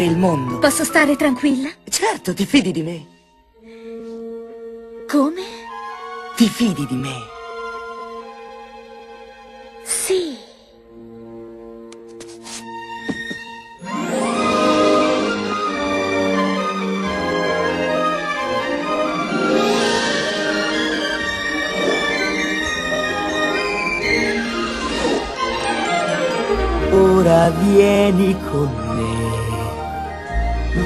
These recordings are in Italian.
il mondo. Posso stare tranquilla? Certo, ti fidi di me. Come? Ti fidi di me. Sì. Ora vieni con me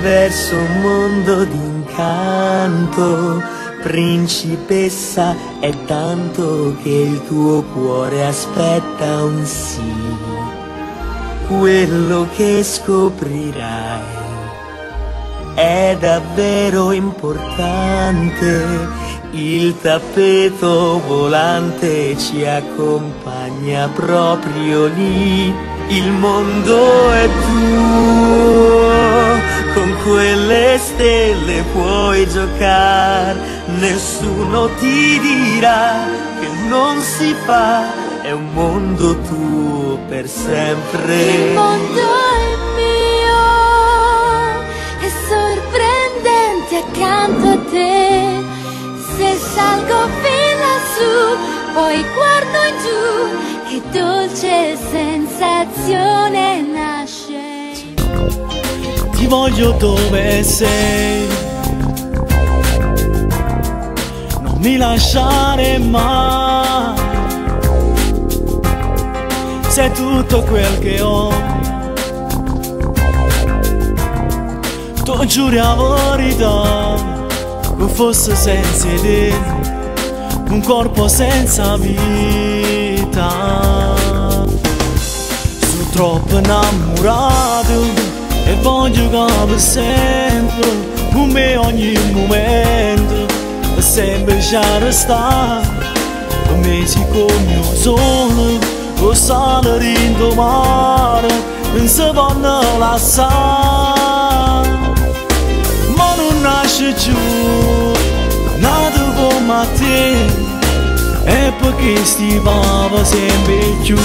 verso un mondo d'incanto, principessa, è tanto che il tuo cuore aspetta un sì. Quello che scoprirai è davvero importante. Il tappeto volante ci accompagna proprio lì. Il mondo è tuo, con quelle stelle puoi giocare. Nessuno ti dirà che non si fa, è un mondo tuo per sempre. Il mondo è mio, è sorprendente accanto a te. Se salgo fin lassù, poi guardo in giù, che dolce sensazione nasce. Ti voglio dove sei, non mi lasciare mai. Sei tutto quel che ho, tu giuri la verità, che fosse senza te, un corpo senza vita. Sono troppo innamorato e voglio che per sempre, con me ogni momento, per sempre ci restare. Per me si come un sole, con sale rindo mare, non si può lasciare. Ma non nasce giù, nato come te, e perché stivava sempre più.